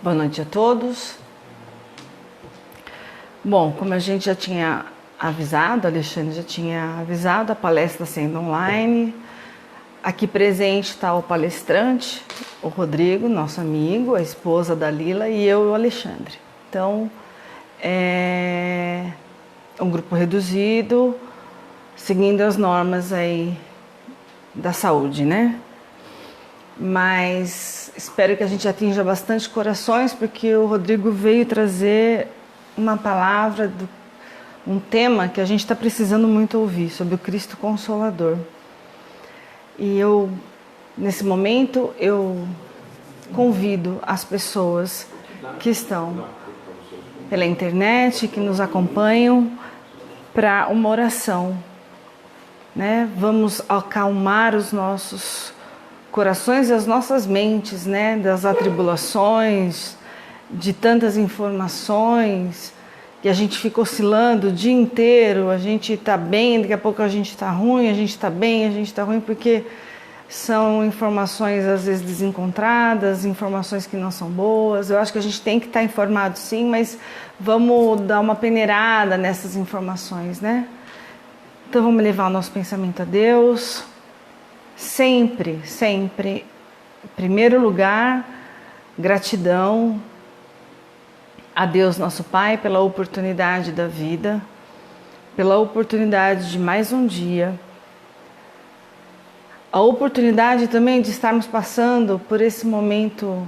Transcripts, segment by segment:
Boa noite a todos. Bom, como a gente já tinha avisado, a Alexandre já tinha avisado, a palestra sendo online. Aqui presente está o palestrante, o Rodrigo, nosso amigo, a esposa da Lila, e eu e o Alexandre. Então, é um grupo reduzido, seguindo as normas aí da saúde, né? Mas espero que a gente atinja bastante corações, porque o Rodrigo veio trazer uma palavra, um tema que a gente está precisando muito ouvir, sobre o Cristo Consolador. E eu, nesse momento, eu convido as pessoas que estão pela internet, que nos acompanham, para uma oração, né? Vamos acalmar os nossos corações e as nossas mentes, né, das atribulações, de tantas informações, que a gente fica oscilando o dia inteiro, a gente está bem, daqui a pouco a gente está ruim, a gente está bem, a gente está ruim, porque são informações às vezes desencontradas, informações que não são boas. Eu acho que a gente tem que estar informado sim, mas vamos dar uma peneirada nessas informações, né? Então vamos levar o nosso pensamento a Deus. Sempre, sempre, em primeiro lugar, gratidão a Deus nosso Pai pela oportunidade da vida, pela oportunidade de mais um dia, a oportunidade também de estarmos passando por esse momento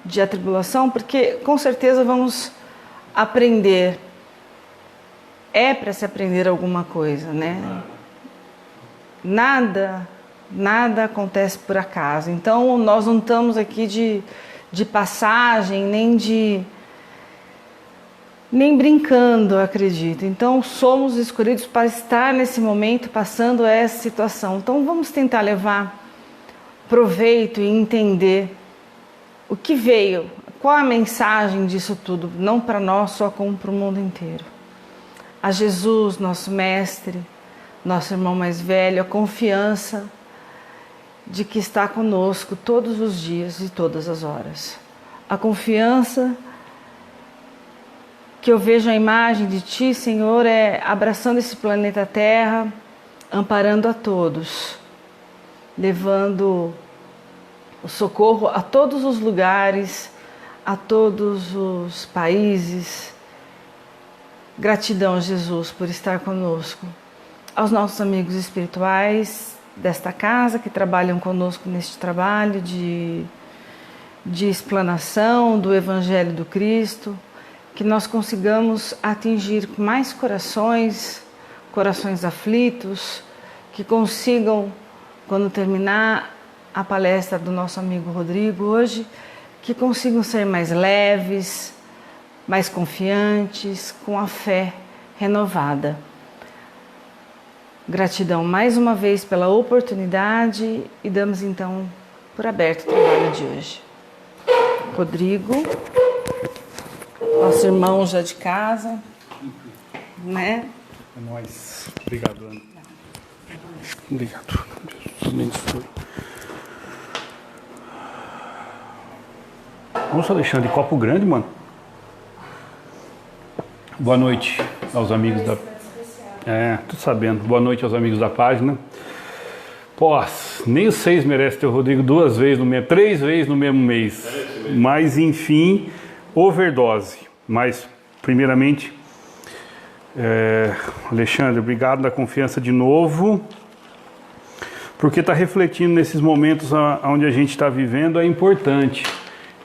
de atribulação, porque com certeza vamos aprender, é para se aprender alguma coisa, né? Nada acontece por acaso. Então, nós não estamos aqui de passagem, nem brincando, acredito. Então, somos escolhidos para estar nesse momento, passando essa situação. Então, vamos tentar levar proveito e entender o que veio, qual a mensagem disso tudo, não para nós, só como para o mundo inteiro. A Jesus, nosso mestre, nosso irmão mais velho, a confiança de que está conosco todos os dias e todas as horas. A confiança que eu vejo a imagem de Ti, Senhor, é abraçando esse planeta Terra, amparando a todos, levando o socorro a todos os lugares, a todos os países. Gratidão, Jesus, por estar conosco. Aos nossos amigos espirituais desta casa que trabalham conosco neste trabalho de explanação do Evangelho do Cristo, que nós consigamos atingir mais corações aflitos, que consigam, quando terminar a palestra do nosso amigo Rodrigo hoje, que consigam ser mais leves, mais confiantes, com a fé renovada. Gratidão mais uma vez pela oportunidade e damos então por aberto o trabalho de hoje. Rodrigo, nosso irmão já de casa, né? É nóis. Obrigado, Ana. Obrigado. Deus abençoe. Nossa, Alexandre, copo grande, mano. Boa noite aos amigos da... tô sabendo. Boa noite aos amigos da página. Pô, nem os 6 merece ter o Rodrigo 2 vezes no mesmo, 3 vezes no mesmo mês. Mas, enfim, overdose. Mas, primeiramente, Alexandre, obrigado da confiança de novo, porque está refletindo nesses momentos onde a gente está vivendo, é importante.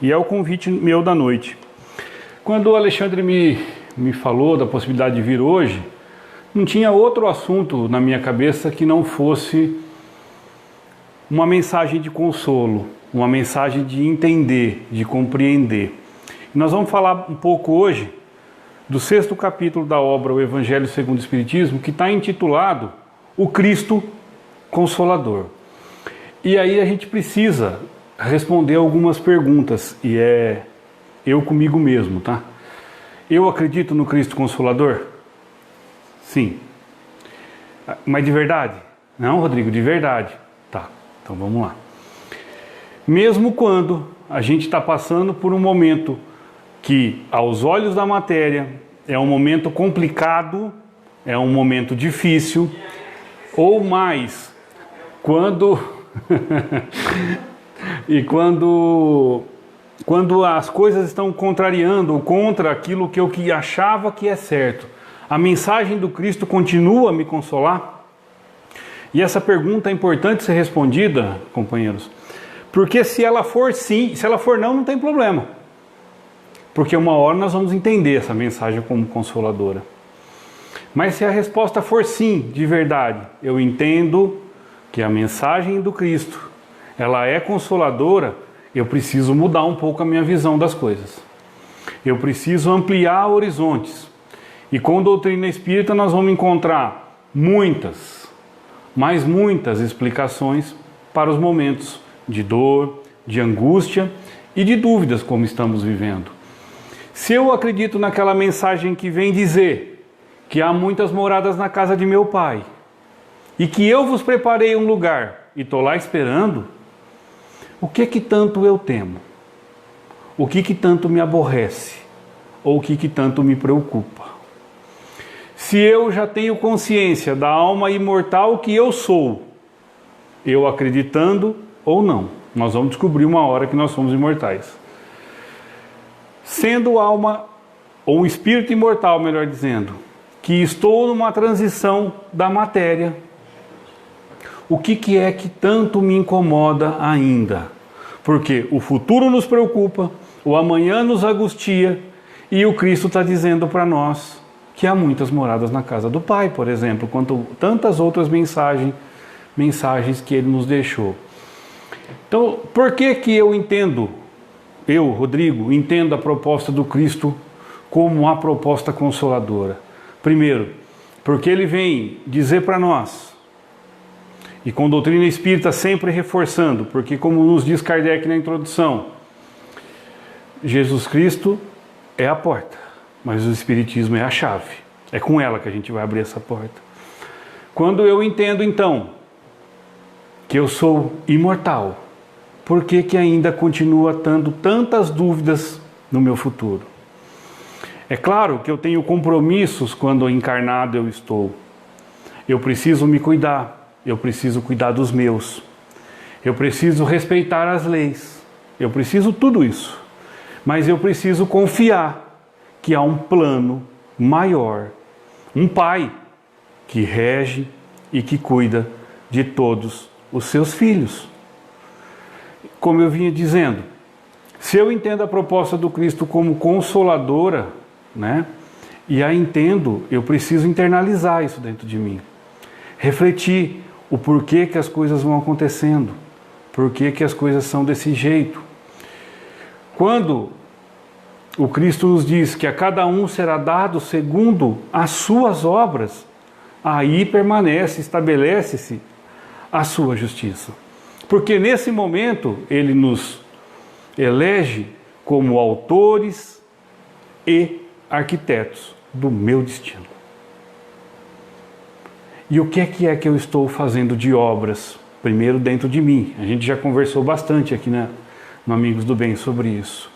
E é o convite meu da noite. Quando o Alexandre me me falou da possibilidade de vir hoje, não tinha outro assunto na minha cabeça que não fosse uma mensagem de consolo, uma mensagem de entender, de compreender. E nós vamos falar um pouco hoje do 6º capítulo da obra O Evangelho segundo o Espiritismo, que está intitulado O Cristo Consolador. E aí a gente precisa responder algumas perguntas, e é eu comigo mesmo, tá? Eu acredito no Cristo Consolador? Sim. Mas de verdade? Não, Rodrigo, de verdade. Tá, então vamos lá. Mesmo quando a gente está passando por um momento que, aos olhos da matéria, é um momento complicado, é um momento difícil, ou mais, quando quando as coisas estão contrariando ou contra aquilo que eu achava que é certo, a mensagem do Cristo continua a me consolar? E essa pergunta é importante ser respondida, companheiros, porque se ela for sim, se ela for não, não tem problema. Porque uma hora nós vamos entender essa mensagem como consoladora. Mas se a resposta for sim, de verdade, eu entendo que a mensagem do Cristo, ela é consoladora, eu preciso mudar um pouco a minha visão das coisas. Eu preciso ampliar horizontes. E com doutrina espírita nós vamos encontrar muitas, mas muitas explicações para os momentos de dor, de angústia e de dúvidas como estamos vivendo. Se eu acredito naquela mensagem que vem dizer que há muitas moradas na casa de meu Pai e que eu vos preparei um lugar e estou lá esperando, o que tanto eu temo? O que tanto me aborrece? Ou o que tanto me preocupa? Se eu já tenho consciência da alma imortal que eu sou, eu acreditando ou não, nós vamos descobrir uma hora que nós somos imortais. Sendo alma, ou um espírito imortal, melhor dizendo, que estou numa transição da matéria, o que é que tanto me incomoda ainda? Porque o futuro nos preocupa, o amanhã nos angustia, e o Cristo está dizendo para nós que há muitas moradas na casa do Pai, por exemplo, quanto tantas outras mensagens que Ele nos deixou. Então, por que eu entendo, eu, Rodrigo, entendo a proposta do Cristo como uma proposta consoladora? Primeiro, porque Ele vem dizer para nós, e com doutrina espírita sempre reforçando, porque como nos diz Kardec na introdução, Jesus Cristo é a porta, mas o Espiritismo é a chave. É com ela que a gente vai abrir essa porta. Quando eu entendo então que eu sou imortal, por que ainda continua tendo tantas dúvidas no meu futuro? É claro que eu tenho compromissos quando encarnado eu estou. Eu preciso me cuidar, eu preciso cuidar dos meus, eu preciso respeitar as leis, eu preciso tudo isso. Mas eu preciso confiar que há um plano maior, um Pai que rege e que cuida de todos os seus filhos. Como eu vinha dizendo, se eu entendo a proposta do Cristo como consoladora, né, e a entendo, eu preciso internalizar isso dentro de mim. Refletir o porquê que as coisas vão acontecendo, porquê que as coisas são desse jeito. Quando o Cristo nos diz que a cada um será dado segundo as suas obras, aí permanece, estabelece-se a sua justiça. Porque nesse momento Ele nos elege como autores e arquitetos do meu destino. E o que é que eu estou fazendo de obras? Primeiro dentro de mim. A gente já conversou bastante aqui, né, no Amigos do Bem sobre isso.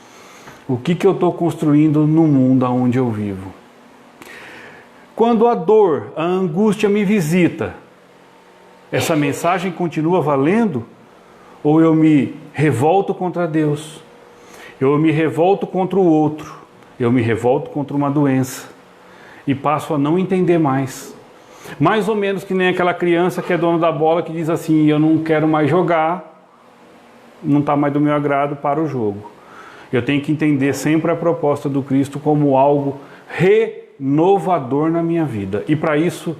O que eu estou construindo no mundo onde eu vivo? Quando a dor, a angústia me visita, essa mensagem continua valendo? Ou eu me revolto contra Deus? Eu me revolto contra o outro? Eu me revolto contra uma doença? E passo a não entender mais. Mais ou menos que nem aquela criança que é dona da bola que diz assim, eu não quero mais jogar, não está mais do meu agrado, para o jogo. Eu tenho que entender sempre a proposta do Cristo como algo renovador na minha vida. E para isso,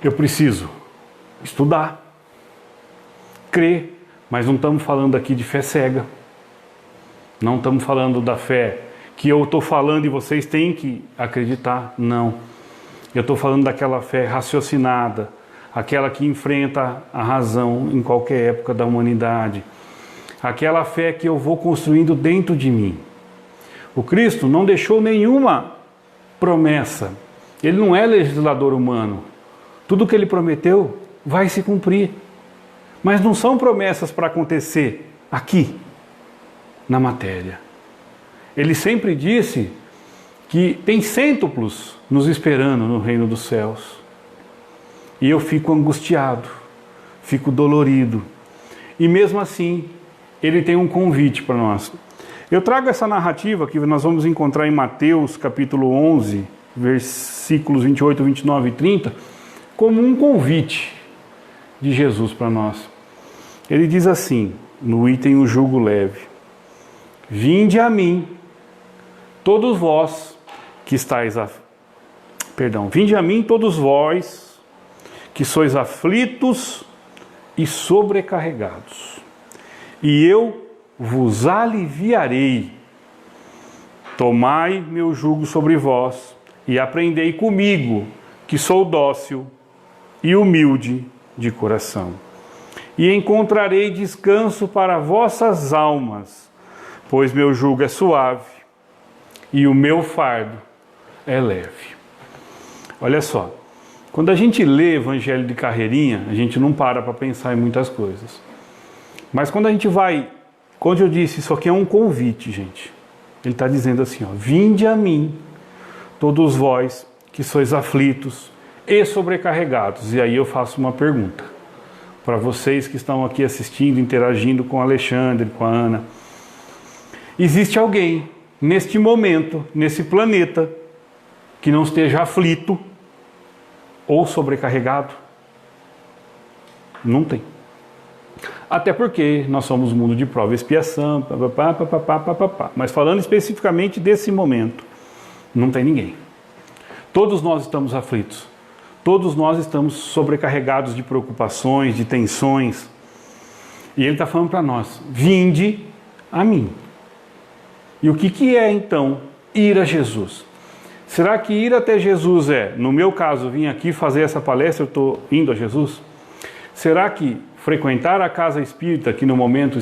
eu preciso estudar, crer, mas não estamos falando aqui de fé cega. Não estamos falando da fé que eu estou falando e vocês têm que acreditar. Não. Eu estou falando daquela fé raciocinada, aquela que enfrenta a razão em qualquer época da humanidade. Aquela fé que eu vou construindo dentro de mim. O Cristo não deixou nenhuma promessa. Ele não é legislador humano. Tudo que ele prometeu vai se cumprir. Mas não são promessas para acontecer aqui, na matéria. Ele sempre disse que tem cêntuplos nos esperando no reino dos céus. E eu fico angustiado, fico dolorido. E mesmo assim, ele tem um convite para nós. Eu trago essa narrativa que nós vamos encontrar em Mateus capítulo 11, versículos 28, 29 e 30, como um convite de Jesus para nós. Ele diz assim, no item o jugo leve: vinde a mim, todos vós que estáis vinde a mim todos vós que sois aflitos e sobrecarregados, e eu vos aliviarei. Tomai meu jugo sobre vós e aprendei comigo, que sou dócil e humilde de coração, e encontrarei descanso para vossas almas, pois meu jugo é suave e o meu fardo é leve. Olha só, quando a gente lê Evangelho de carreirinha, a gente não para pensar em muitas coisas. Mas quando a gente vai, quando eu disse, isso aqui é um convite, gente. Ele está dizendo assim, ó, vinde a mim, todos vós que sois aflitos e sobrecarregados. E aí eu faço uma pergunta para vocês que estão aqui assistindo, interagindo com o Alexandre, com a Ana. Existe alguém neste momento, nesse planeta, que não esteja aflito ou sobrecarregado? Não tem. Até porque nós somos um mundo de prova e expiação, mas falando especificamente desse momento, não tem ninguém. Todos nós estamos aflitos. Todos nós estamos sobrecarregados de preocupações, de tensões. E ele está falando para nós, vinde a mim. E o que é então ir a Jesus? Será que ir até Jesus no meu caso, vim aqui fazer essa palestra, eu estou indo a Jesus? Será que frequentar a casa espírita, que no momento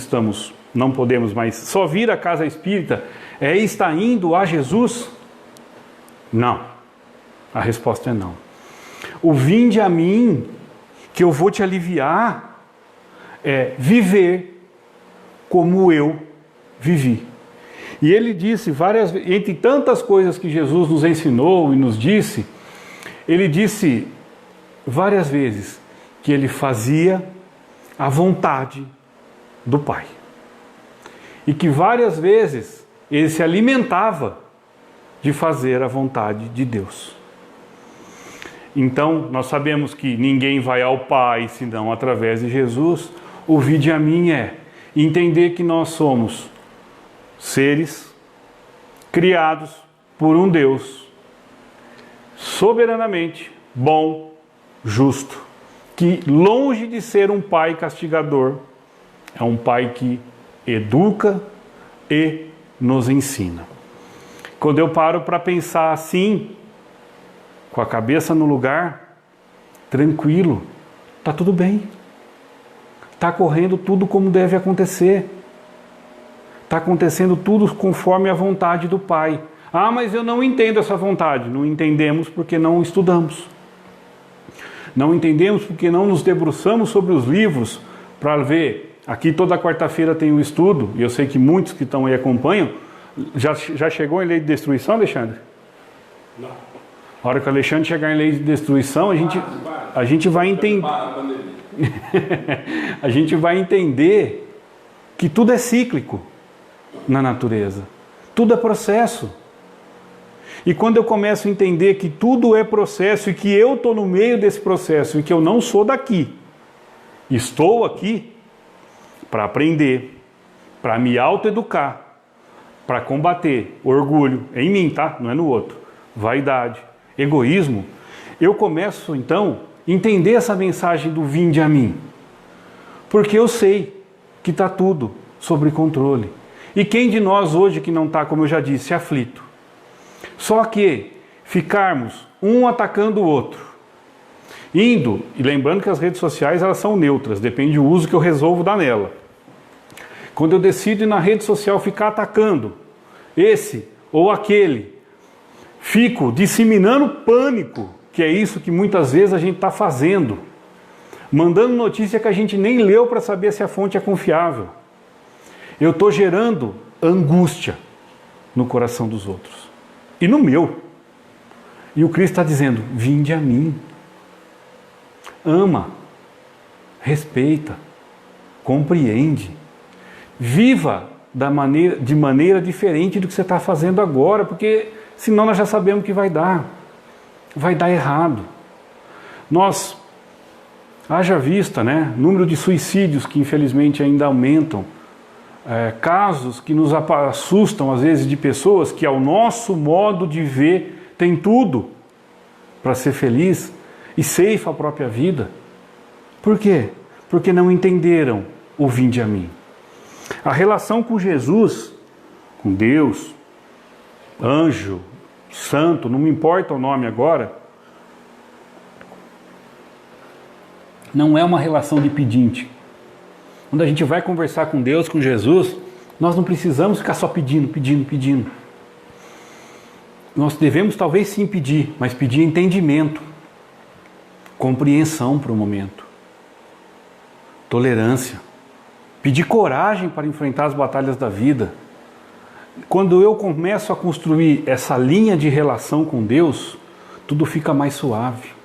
não podemos mais, só vir à casa espírita é estar indo a Jesus? Não. A resposta é não. O vinde a mim, que eu vou te aliviar, é viver como eu vivi. E ele disse várias vezes, entre tantas coisas que Jesus nos ensinou e nos disse, ele disse várias vezes que ele fazia a vontade do Pai. E que várias vezes ele se alimentava de fazer a vontade de Deus. Então, nós sabemos que ninguém vai ao Pai senão através de Jesus. O vinde a mim é entender que nós somos seres criados por um Deus soberanamente bom, justo, que longe de ser um pai castigador, é um pai que educa e nos ensina. Quando eu paro para pensar assim, com a cabeça no lugar, tranquilo, está tudo bem, está correndo tudo como deve acontecer. Está acontecendo tudo conforme a vontade do Pai. Ah, mas eu não entendo essa vontade. Não entendemos porque não estudamos. Não entendemos porque não nos debruçamos sobre os livros para ver. Aqui toda quarta-feira tem um estudo, e eu sei que muitos que estão aí acompanham. Já chegou em lei de destruição, Alexandre? Não. A hora que o Alexandre chegar em lei de destruição, a gente vai entender. A gente vai entender que tudo é cíclico na natureza. Tudo é processo. E quando eu começo a entender que tudo é processo e que eu estou no meio desse processo e que eu não sou daqui, estou aqui para aprender, para me autoeducar, para combater orgulho, é em mim, tá? Não é no outro. Vaidade, egoísmo. Eu começo, então, a entender essa mensagem do vinde a mim. Porque eu sei que está tudo sob controle. E quem de nós hoje que não está, como eu já disse, aflito? Só que ficarmos um atacando o outro, indo, e lembrando que as redes sociais elas são neutras, depende do uso que eu resolvo dar nela. Quando eu decido ir na rede social ficar atacando esse ou aquele, fico disseminando pânico, que é isso que muitas vezes a gente está fazendo, mandando notícia que a gente nem leu para saber se a fonte é confiável. Eu estou gerando angústia no coração dos outros e no meu. E o Cristo está dizendo, vinde a mim. Ama, respeita, compreende. Viva de maneira diferente do que você está fazendo agora, porque senão nós já sabemos que vai dar errado. Nós, haja vista, né, número de suicídios que infelizmente ainda aumentam, casos que nos assustam às vezes de pessoas que ao nosso modo de ver tem tudo para ser feliz e ceifa a própria vida. Por quê? Porque não entenderam o vinde a mim. A relação com Jesus, com Deus, anjo, santo, não me importa o nome agora, não é uma relação de pedinte. Quando a gente vai conversar com Deus, com Jesus, nós não precisamos ficar só pedindo. Nós devemos talvez sim pedir, mas pedir entendimento, compreensão para o momento, tolerância, pedir coragem para enfrentar as batalhas da vida. Quando eu começo a construir essa linha de relação com Deus, tudo fica mais suave.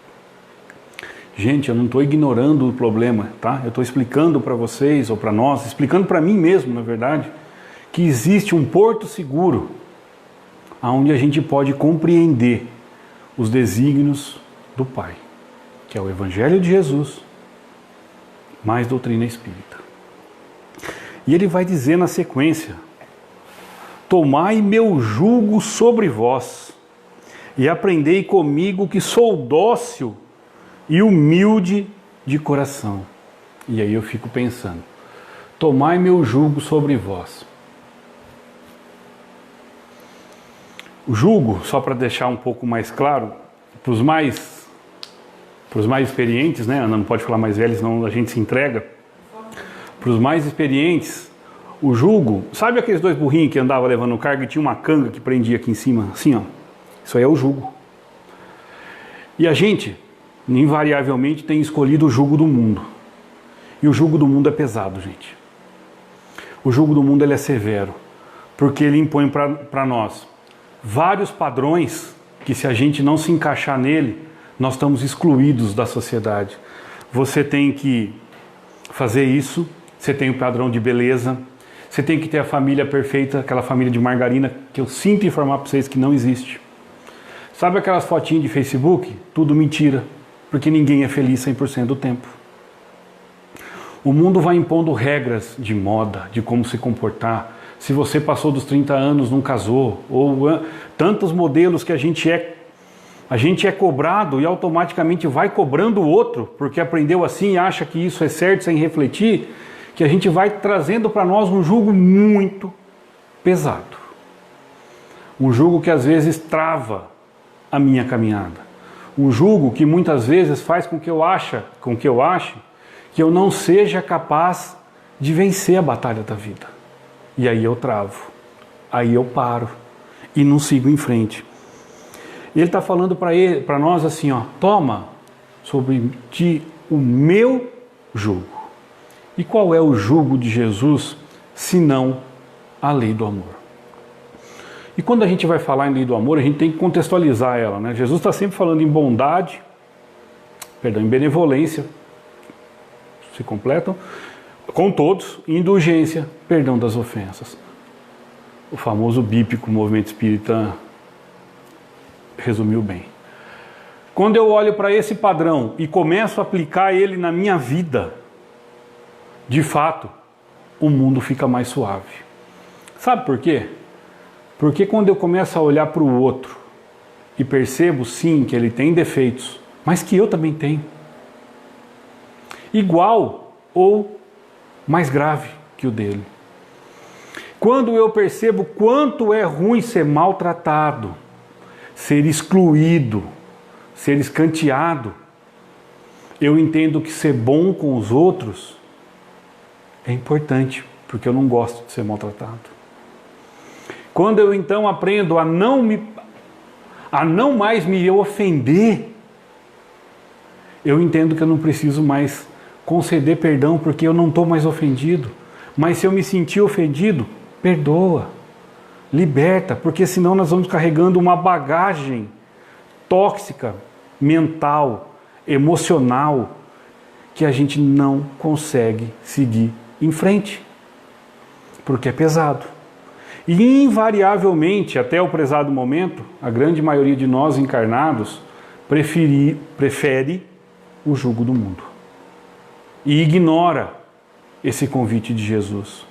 Gente, eu não estou ignorando o problema, tá? Eu estou explicando para vocês, ou para nós, explicando para mim mesmo, na verdade, que existe um porto seguro, onde a gente pode compreender os desígnios do Pai, que é o Evangelho de Jesus, mais doutrina espírita. E ele vai dizer na sequência, tomai meu jugo sobre vós, e aprendei comigo que sou dócil e humilde de coração. E aí eu fico pensando, tomai meu jugo sobre vós. O jugo, só para deixar um pouco mais claro, para os mais experientes, né? Ana não pode falar mais velhos, senão a gente se entrega. Para os mais experientes, o jugo, sabe aqueles dois burrinhos que andavam levando carga e tinha uma canga que prendia aqui em cima, assim, ó? Isso aí é o jugo. E a gente invariavelmente tem escolhido o jugo do mundo. E o jugo do mundo é pesado, gente. O jugo do mundo ele é severo, porque ele impõe para nós vários padrões que, se a gente não se encaixar nele, nós estamos excluídos da sociedade. Você tem que fazer isso, você tem o padrão de beleza, você tem que ter a família perfeita, aquela família de margarina que eu sinto informar para vocês que não existe. Sabe aquelas fotinhas de Facebook? Tudo mentira. Porque ninguém é feliz 100% do tempo. O mundo vai impondo regras de moda, de como se comportar. Se você passou dos 30 anos, não casou, ou tantos modelos que a gente é cobrado e automaticamente vai cobrando o outro, porque aprendeu assim e acha que isso é certo sem refletir, que a gente vai trazendo para nós um jugo muito pesado. Um jugo que às vezes trava a minha caminhada. Um jugo que muitas vezes faz com que eu ache que eu não seja capaz de vencer a batalha da vida. E aí eu travo, aí eu paro e não sigo em frente. E ele está falando para nós assim, ó, toma sobre ti o meu jugo. E qual é o jugo de Jesus, senão a lei do amor? E quando a gente vai falar em lei do amor, a gente tem que contextualizar ela, né? Jesus está sempre falando em bondade, em benevolência, se completam, com todos, e indulgência, perdão das ofensas. O famoso BIP que o movimento espírita resumiu bem. Quando eu olho para esse padrão e começo a aplicar ele na minha vida, de fato, o mundo fica mais suave. Sabe por quê? Porque quando eu começo a olhar para o outro e percebo sim que ele tem defeitos, mas que eu também tenho, igual ou mais grave que o dele. Quando eu percebo quanto é ruim ser maltratado, ser excluído, ser escanteado, eu entendo que ser bom com os outros é importante, porque eu não gosto de ser maltratado. Quando eu então aprendo a não mais me ofender, eu entendo que eu não preciso mais conceder perdão, porque eu não estou mais ofendido. Mas se eu me sentir ofendido, perdoa, liberta, porque senão nós vamos carregando uma bagagem tóxica, mental, emocional, que a gente não consegue seguir em frente, porque é pesado. E invariavelmente, até o prezado momento, a grande maioria de nós encarnados prefere o jugo do mundo e ignora esse convite de Jesus.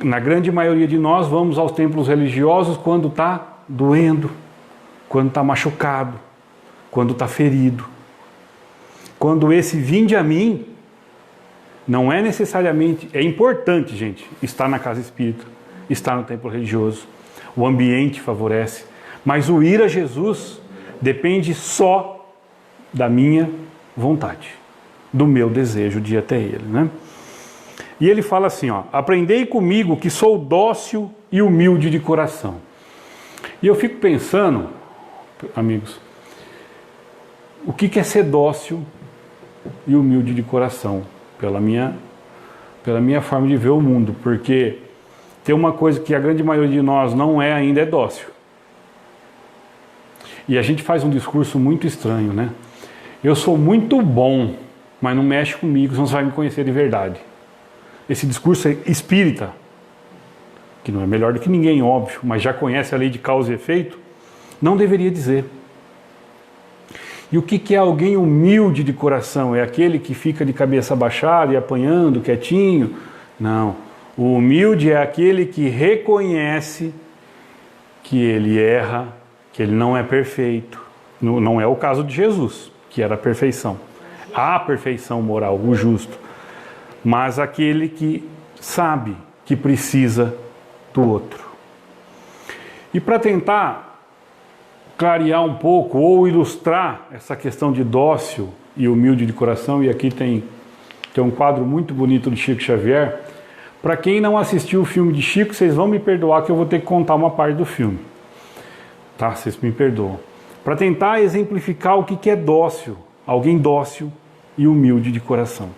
Na grande maioria de nós vamos aos templos religiosos quando está doendo, quando está machucado, quando está ferido. Quando esse vinde a mim, não é necessariamente, é importante, gente, estar na casa espírita, estar no templo religioso, o ambiente favorece, mas o ir a Jesus depende só da minha vontade, do meu desejo de ir até Ele, né? E ele fala assim, ó, aprendei comigo que sou dócil e humilde de coração. E eu fico pensando, amigos, o que é ser dócil e humilde de coração? Pela minha forma de ver o mundo, porque tem uma coisa que a grande maioria de nós não é ainda, é dócil. E a gente faz um discurso muito estranho, né? Eu sou muito bom, mas não mexe comigo, senão você vai me conhecer de verdade. Esse discurso é espírita, que não é melhor do que ninguém, óbvio, mas já conhece a lei de causa e efeito, não deveria dizer. E o que é alguém humilde de coração? É aquele que fica de cabeça baixada e apanhando, quietinho? Não. O humilde é aquele que reconhece que ele erra, que ele não é perfeito. Não é o caso de Jesus, que era a perfeição. A perfeição moral, o justo. Mas aquele que sabe que precisa do outro. E para tentar clarear um pouco ou ilustrar essa questão de dócil e humilde de coração, e aqui tem um quadro muito bonito de Chico Xavier. Para quem não assistiu o filme de Chico, vocês vão me perdoar que eu vou ter que contar uma parte do filme, tá? Vocês me perdoam. Para tentar exemplificar o que é dócil, alguém dócil e humilde de coração.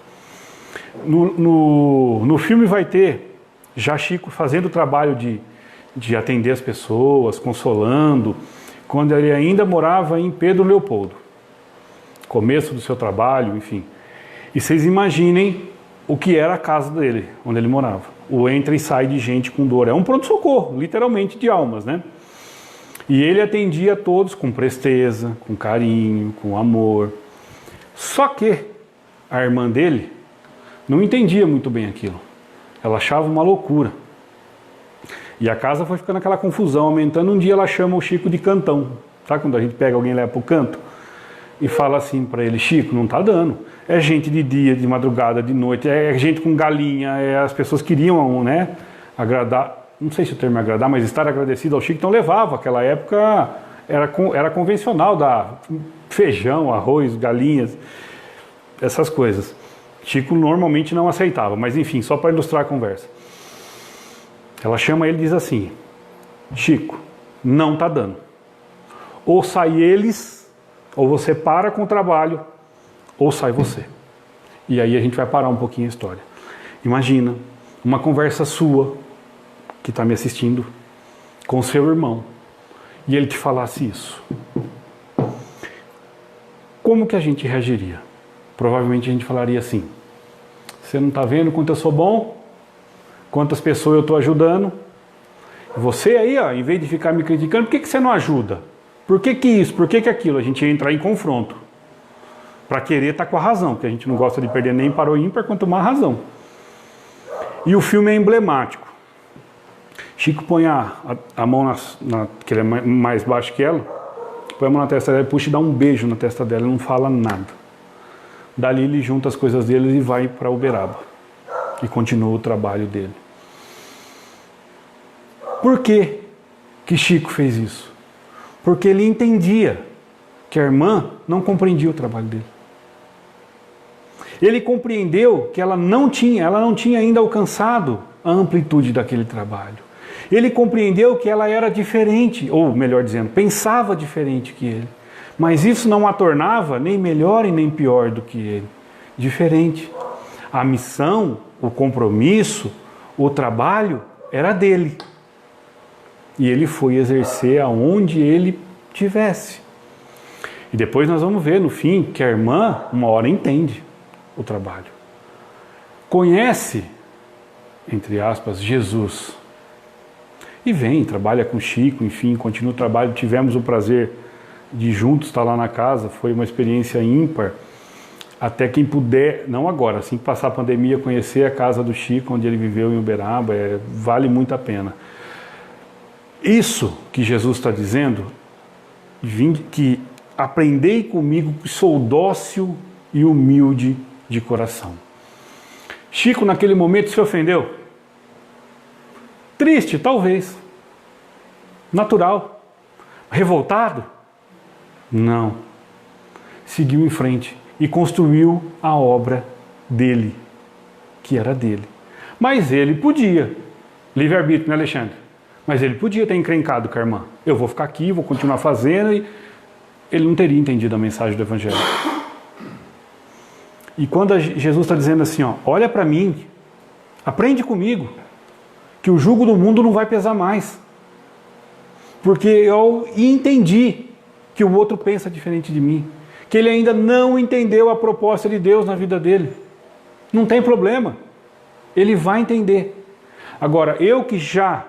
No filme vai ter já Chico fazendo o trabalho de atender as pessoas, consolando, quando ele ainda morava em Pedro Leopoldo, começo do seu trabalho, enfim. E vocês imaginem o que era a casa dele, onde ele morava. O entra e sai de gente com dor. É um pronto-socorro, literalmente, de almas, né? E ele atendia a todos com presteza, com carinho, com amor. Só que a irmã dele não entendia muito bem aquilo. Ela achava uma loucura. E a casa foi ficando aquela confusão, aumentando. Um dia ela chama o Chico de cantão. Sabe quando a gente pega alguém e leva para o canto? E fala assim para ele, Chico, não está dando. É gente de dia, de madrugada, de noite, é gente com galinha, as pessoas queriam, né, agradar, não sei se o termo é agradar, mas estar agradecido ao Chico, então levava. Aquela época era convencional dar feijão, arroz, galinhas, essas coisas. Chico normalmente não aceitava, mas enfim, só para ilustrar a conversa. Ela chama ele e diz assim, Chico, não está dando. Ou sai eles, ou você para com o trabalho, ou sai você. E aí a gente vai parar um pouquinho a história. Imagina uma conversa sua, que está me assistindo, com seu irmão, e ele te falasse isso. Como que a gente reagiria? Provavelmente a gente falaria assim, você não está vendo quanto eu sou bom? Quantas pessoas eu estou ajudando? Você aí, ó, em vez de ficar me criticando, por que você não ajuda? Por que isso? Por que aquilo? A gente ia entrar em confronto. Para querer estar com a razão, porque a gente não gosta de perder nem para o ímpar, quanto mais razão. E o filme é emblemático. Chico põe a mão que ele é mais baixo que ela, põe a mão na testa dela, puxa e dá um beijo na testa dela, e não fala nada. Dali ele junta as coisas dele e vai para Uberaba. E continua o trabalho dele. Por que Chico fez isso? Porque ele entendia que a irmã não compreendia o trabalho dele. Ele compreendeu que ela não tinha ainda alcançado a amplitude daquele trabalho. Ele compreendeu que ela era diferente, ou melhor dizendo, pensava diferente que ele. Mas isso não a tornava nem melhor e nem pior do que ele. Diferente. A missão, o compromisso, o trabalho era dele. E ele foi exercer aonde ele tivesse. E depois nós vamos ver no fim que a irmã, uma hora, entende o trabalho. Conhece, entre aspas, Jesus. E vem, trabalha com Chico, enfim, continua o trabalho. Tivemos o prazer de juntos estar lá na casa, foi uma experiência ímpar. Até quem puder, não agora, assim que passar a pandemia, conhecer a casa do Chico, onde ele viveu em Uberaba, vale muito a pena. Isso que Jesus está dizendo, que aprendei comigo que sou dócil e humilde de coração. Chico naquele momento se ofendeu? Triste, talvez. Natural. Revoltado? Não. Seguiu em frente e construiu a obra dele, que era dele. Mas ele podia, livre-arbítrio, né, Alexandre? Mas ele podia ter encrencado com a irmã. Eu vou ficar aqui, vou continuar fazendo, e ele não teria entendido a mensagem do Evangelho. E quando Jesus está dizendo assim, ó, olha para mim, aprende comigo, que o jugo do mundo não vai pesar mais. Porque eu entendi que o outro pensa diferente de mim, que ele ainda não entendeu a proposta de Deus na vida dele. Não tem problema, ele vai entender. Agora, eu que já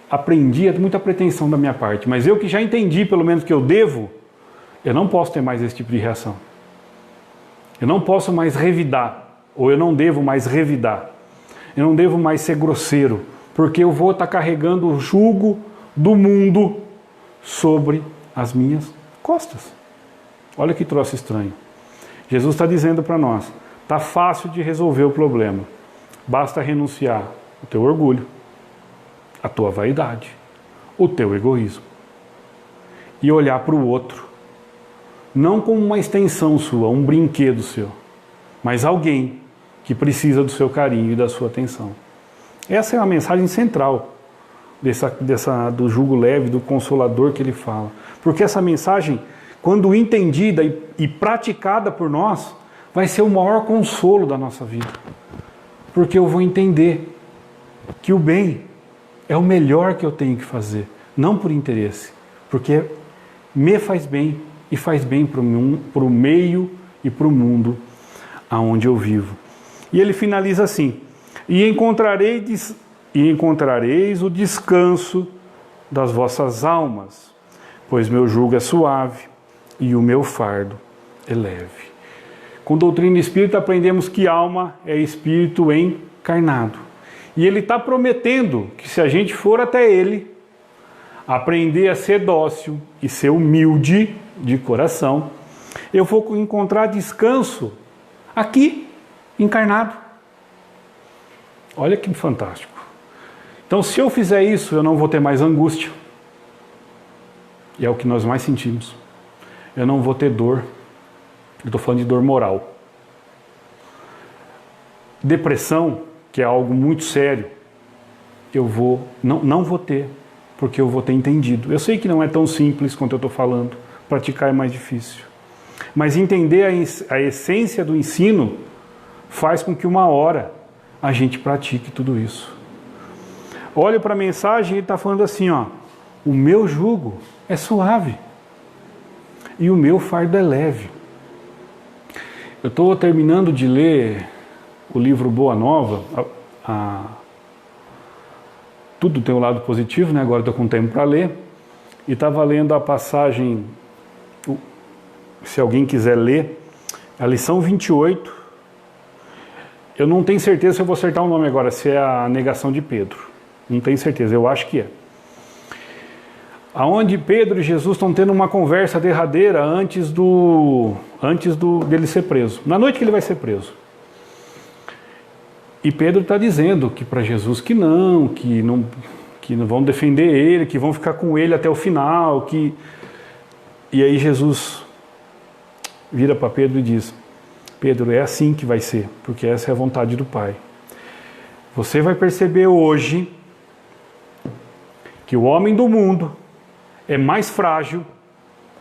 aprendi, é muita pretensão da minha parte, mas eu que já entendi pelo menos que eu devo, eu não posso ter mais esse tipo de reação. Eu não posso mais revidar, ou eu não devo mais revidar. Eu não devo mais ser grosseiro, porque eu vou estar carregando o jugo do mundo sobre as minhas costas. Olha que troço estranho. Jesus está dizendo para nós, está fácil de resolver o problema. Basta renunciar o teu orgulho, a tua vaidade, o teu egoísmo. E olhar para o outro, não como uma extensão sua, um brinquedo seu, mas alguém que precisa do seu carinho e da sua atenção. Essa é a mensagem central do jugo leve, do Consolador que ele fala. Porque essa mensagem, quando entendida e praticada por nós, vai ser o maior consolo da nossa vida. Porque eu vou entender que o bem é o melhor que eu tenho que fazer, não por interesse, porque me faz bem e faz bem para o meio e para o mundo aonde eu vivo. E ele finaliza assim, e encontrareis o descanso das vossas almas, pois meu jugo é suave e o meu fardo é leve. Com doutrina espírita aprendemos que alma é espírito encarnado. E ele está prometendo que se a gente for até ele, aprender a ser dócil e ser humilde de coração, eu vou encontrar descanso aqui, encarnado. Olha que fantástico. Então, se eu fizer isso, eu não vou ter mais angústia. E é o que nós mais sentimos. Eu não vou ter dor. Eu estou falando de dor moral. Depressão, que é algo muito sério, eu não vou ter, porque eu vou ter entendido. Eu sei que não é tão simples quanto eu estou falando, praticar é mais difícil. Mas entender a essência do ensino faz com que uma hora a gente pratique tudo isso. Olha para a mensagem e ele está falando assim, ó, o meu jugo é suave e o meu fardo é leve. Eu estou terminando de ler o livro Boa Nova, tudo tem um lado positivo, né? Agora estou com tempo para ler, e estava lendo a passagem, se alguém quiser ler, a lição 28, eu não tenho certeza se eu vou acertar o nome agora, se é a negação de Pedro. Não tenho certeza, eu acho que é. Aonde Pedro e Jesus estão tendo uma conversa derradeira antes dele ser preso. Na noite que ele vai ser preso. E Pedro está dizendo que para Jesus que não vão defender ele, que vão ficar com ele até o final. E aí Jesus vira para Pedro e diz: Pedro, é assim que vai ser, porque essa é a vontade do Pai. Você vai perceber hoje que o homem do mundo é mais frágil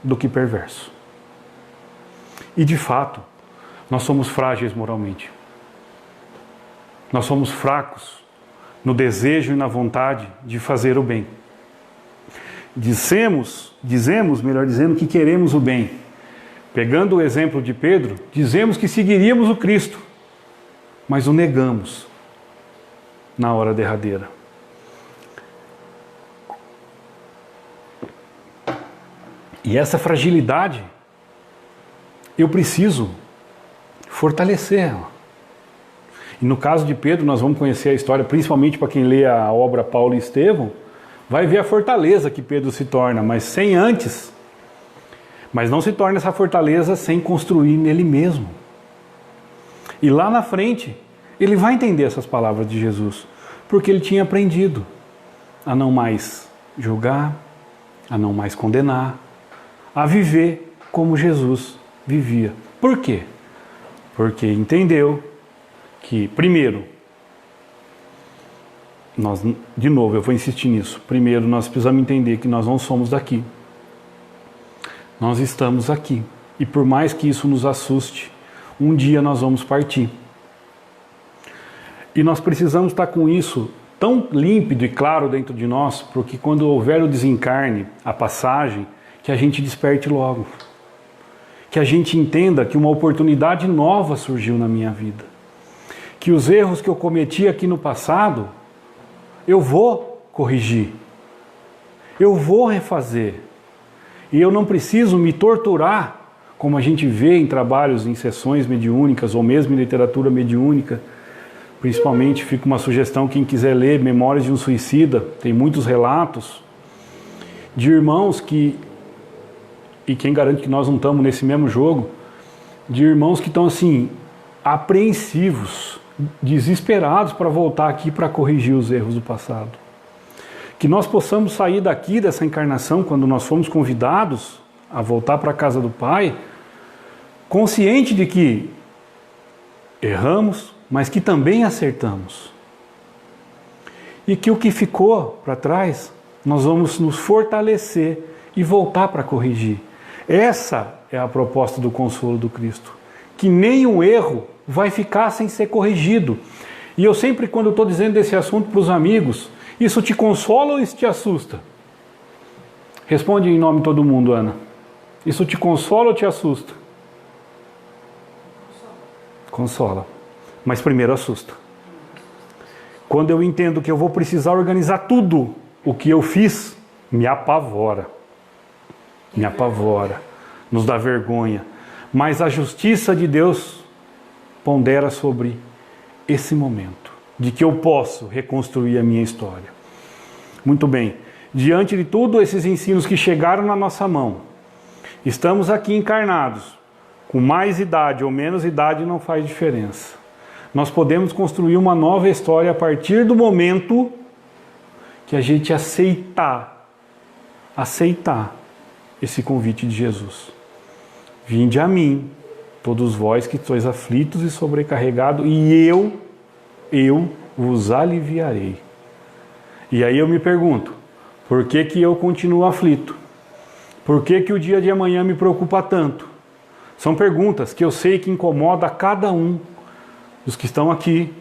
do que perverso. E de fato, nós somos frágeis moralmente. Nós somos fracos no desejo e na vontade de fazer o bem. Dizemos, melhor dizendo, que queremos o bem. Pegando o exemplo de Pedro, dizemos que seguiríamos o Cristo, mas o negamos na hora derradeira. E essa fragilidade, eu preciso fortalecer ela. E no caso de Pedro, nós vamos conhecer a história, principalmente para quem lê a obra Paulo e Estevão, vai ver a fortaleza que Pedro se torna, mas não se torna essa fortaleza sem construir nele mesmo. E lá na frente, ele vai entender essas palavras de Jesus, porque ele tinha aprendido a não mais julgar, a não mais condenar, a viver como Jesus vivia. Por quê? Porque entendeu que, primeiro, de novo, eu vou insistir nisso. Primeiro, nós precisamos entender que nós não somos daqui. Nós estamos aqui. E por mais que isso nos assuste, um dia nós vamos partir. E nós precisamos estar com isso tão límpido e claro dentro de nós, porque quando houver o desencarne, a passagem, que a gente desperte logo. Que a gente entenda que uma oportunidade nova surgiu na minha vida. Que os erros que eu cometi aqui no passado, eu vou corrigir. Eu vou refazer. E eu não preciso me torturar, como a gente vê em trabalhos, em sessões mediúnicas, ou mesmo em literatura mediúnica. Principalmente, fica uma sugestão, quem quiser ler Memórias de um Suicida, tem muitos relatos de irmãos que, e quem garante que nós não estamos nesse mesmo jogo, de irmãos que estão assim, apreensivos, desesperados para voltar aqui para corrigir os erros do passado. Que nós possamos sair daqui dessa encarnação, quando nós fomos convidados a voltar para a casa do Pai, consciente de que erramos, mas que também acertamos. E que o que ficou para trás, nós vamos nos fortalecer e voltar para corrigir. Essa é a proposta do consolo do Cristo. Que nenhum erro vai ficar sem ser corrigido. E eu sempre, quando eu estou dizendo desse assunto para os amigos, isso te consola ou isso te assusta? Responde em nome de todo mundo, Ana. Isso te consola ou te assusta? Consola. Mas primeiro assusta. Quando eu entendo que eu vou precisar organizar tudo o que eu fiz, me apavora. Me apavora. Nos dá vergonha. Mas a justiça de Deus pondera sobre esse momento, de que eu posso reconstruir a minha história. Muito bem. Diante de todos esses ensinos que chegaram na nossa mão, estamos aqui encarnados. Com mais idade ou menos idade não faz diferença. Nós podemos construir uma nova história a partir do momento que a gente aceitar esse convite de Jesus. Vinde a mim, todos vós que sois aflitos e sobrecarregados, e eu vos aliviarei. E aí eu me pergunto, por que que eu continuo aflito? Por que que o dia de amanhã me preocupa tanto? São perguntas que eu sei que incomodam a cada um dos que estão aqui,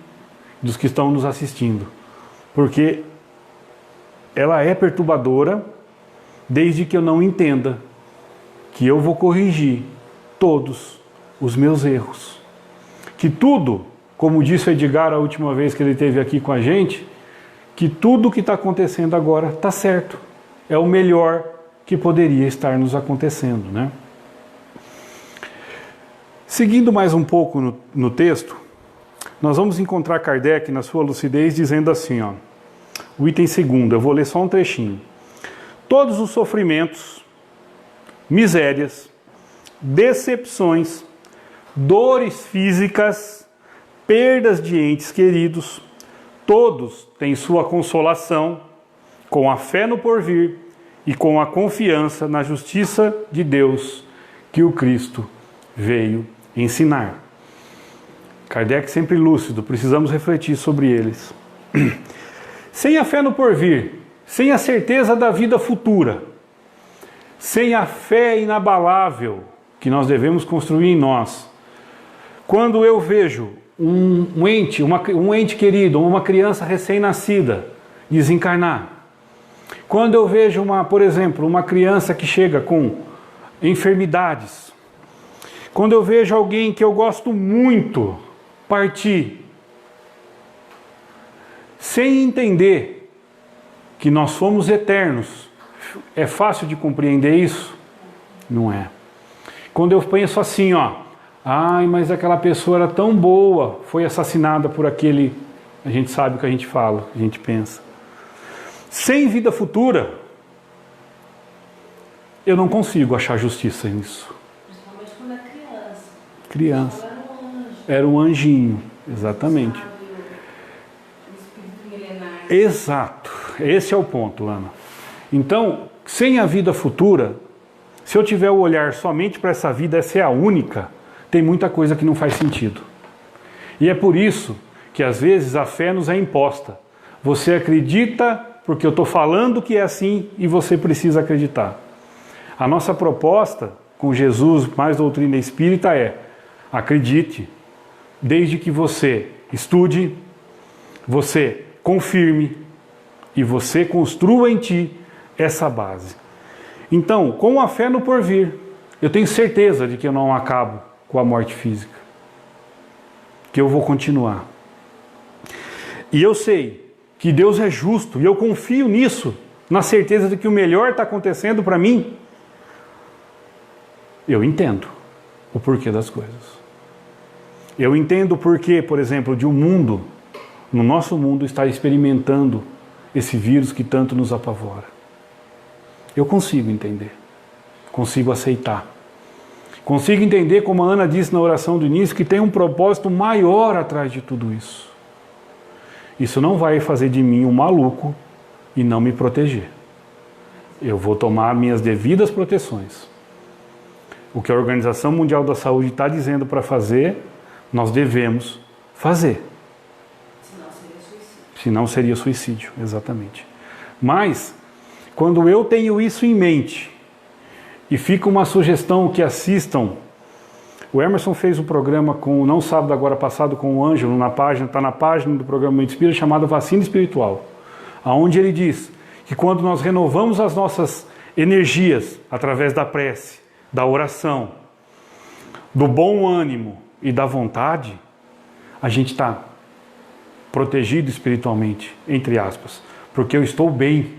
dos que estão nos assistindo. Porque ela é perturbadora desde que eu não entenda que eu vou corrigir todos os meus erros. Que tudo, como disse o Edgar a última vez que ele esteve aqui com a gente, que tudo o que está acontecendo agora está certo. É o melhor que poderia estar nos acontecendo, né? Seguindo mais um pouco no texto, nós vamos encontrar Kardec na sua lucidez dizendo assim, ó: o item segundo, eu vou ler só um trechinho. Todos os sofrimentos, misérias, decepções, dores físicas, perdas de entes queridos, todos têm sua consolação com a fé no porvir e com a confiança na justiça de Deus que o Cristo veio ensinar. Kardec sempre lúcido, precisamos refletir sobre eles. Sem a fé no porvir, sem a certeza da vida futura, sem a fé inabalável que nós devemos construir em nós, quando eu vejo um ente querido, uma criança recém-nascida desencarnar, quando eu vejo, por exemplo, uma criança que chega com enfermidades, quando eu vejo alguém que eu gosto muito partir, sem entender que nós somos eternos, é fácil de compreender isso? Não é. Quando eu penso assim, ai, mas aquela pessoa era tão boa, foi assassinada por aquele, a gente sabe o que a gente fala, a gente pensa. Sem vida futura, eu não consigo achar justiça nisso. Principalmente quando é criança. Criança. Era um anjo. Era um anjinho, exatamente. O espírito milenar. Exato, esse é o ponto, Ana. Então, sem a vida futura, se eu tiver o olhar somente para essa vida, essa é a única, tem muita coisa que não faz sentido. E é por isso que às vezes a fé nos é imposta. Você acredita porque eu estou falando que é assim e você precisa acreditar. A nossa proposta com Jesus, mais doutrina espírita, é: acredite, desde que você estude, você confirme e você construa em ti essa base. Então, com a fé no porvir, eu tenho certeza de que eu não acabo com a morte física, que eu vou continuar. E eu sei que Deus é justo e eu confio nisso, na certeza de que o melhor está acontecendo para mim. Eu entendo o porquê das coisas. Eu entendo o porquê, por exemplo, de um mundo, no nosso mundo, estar experimentando esse vírus que tanto nos apavora. Eu consigo entender, consigo aceitar. Consigo entender, como a Ana disse na oração do início, que tem um propósito maior atrás de tudo isso. Isso não vai fazer de mim um maluco e não me proteger. Eu vou tomar minhas devidas proteções. O que a Organização Mundial da Saúde está dizendo para fazer, nós devemos fazer. Senão seria suicídio. Senão seria suicídio, exatamente. Mas, quando eu tenho isso em mente, e fica uma sugestão que assistam, o Emerson fez um programa não sábado agora passado com o Ângelo, está na página do programa Mente Espírita, chamado Vacina Espiritual, onde ele diz que quando nós renovamos as nossas energias através da prece, da oração, do bom ânimo e da vontade, a gente está protegido espiritualmente, entre aspas, porque eu estou bem,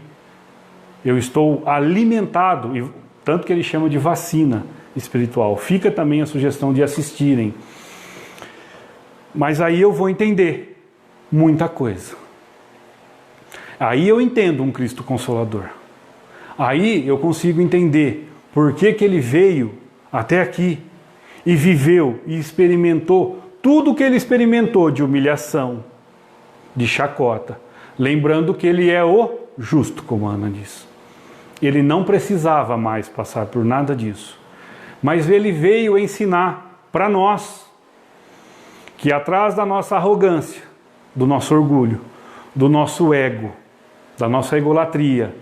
eu estou alimentado, e tanto que ele chama de vacina espiritual. Fica também a sugestão de assistirem. Mas aí eu vou entender muita coisa. Aí eu entendo um Cristo Consolador. Aí eu consigo entender por que ele veio até aqui e viveu e experimentou tudo o que ele experimentou de humilhação, de chacota. Lembrando que ele é o justo, como a Ana diz. Ele não precisava mais passar por nada disso. Mas ele veio ensinar para nós que atrás da nossa arrogância, do nosso orgulho, do nosso ego, da nossa egolatria,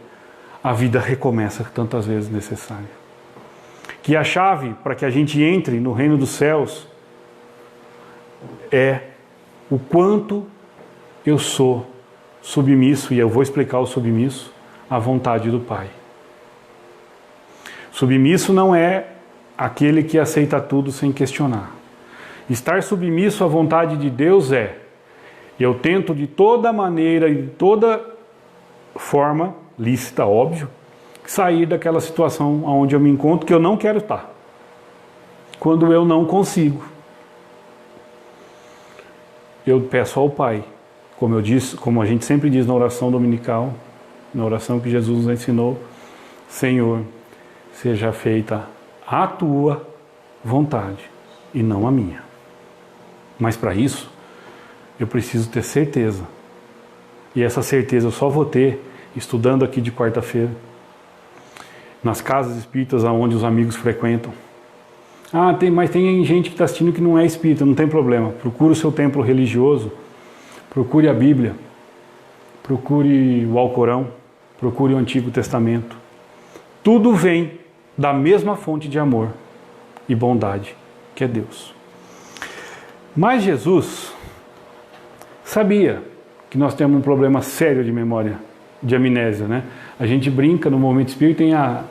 a vida recomeça tantas vezes necessária. Que a chave para que a gente entre no reino dos céus é o quanto eu sou submisso, e eu vou explicar o submisso, à vontade do Pai. Submisso não é aquele que aceita tudo sem questionar. Estar submisso à vontade de Deus eu tento de toda maneira e de toda forma, lícita, óbvio, sair daquela situação onde eu me encontro que eu não quero estar. Quando eu não consigo, eu peço ao Pai como eu disse, como a gente sempre diz na oração dominical, na oração que Jesus nos ensinou, Senhor, seja feita a tua vontade e não a minha. Mas para isso, eu preciso ter certeza. E essa certeza eu só vou ter estudando aqui de quarta-feira, nas casas espíritas onde os amigos frequentam. Mas tem gente que está assistindo que não é espírita, não tem problema. Procure o seu templo religioso, procure a Bíblia, procure o Alcorão, procure o Antigo Testamento. Tudo vem da mesma fonte de amor e bondade, que é Deus. Mas Jesus sabia que nós temos um problema sério de memória, de amnésia, né? A gente brinca no movimento espírita, tem a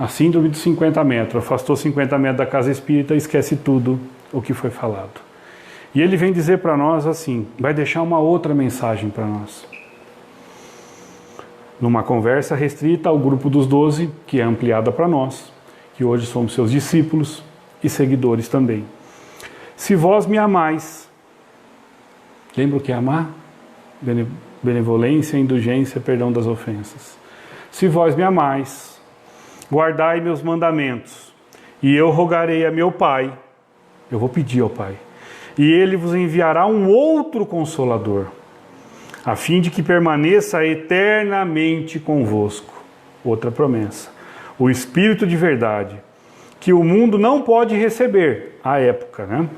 síndrome dos 50 metros. Afastou 50 metros da casa espírita e esquece tudo o que foi falado. E ele vem dizer para nós assim, vai deixar uma outra mensagem para nós. Numa conversa restrita ao grupo dos 12, que é ampliada para nós, que hoje somos seus discípulos e seguidores também. Se vós me amais, lembra o que é amar? Benevolência, indulgência, perdão das ofensas. Se vós me amais, guardai meus mandamentos, e eu rogarei a meu Pai, eu vou pedir ao Pai, e Ele vos enviará um outro Consolador, a fim de que permaneça eternamente convosco. Outra promessa. O Espírito de verdade, que o mundo não pode receber, à época, né?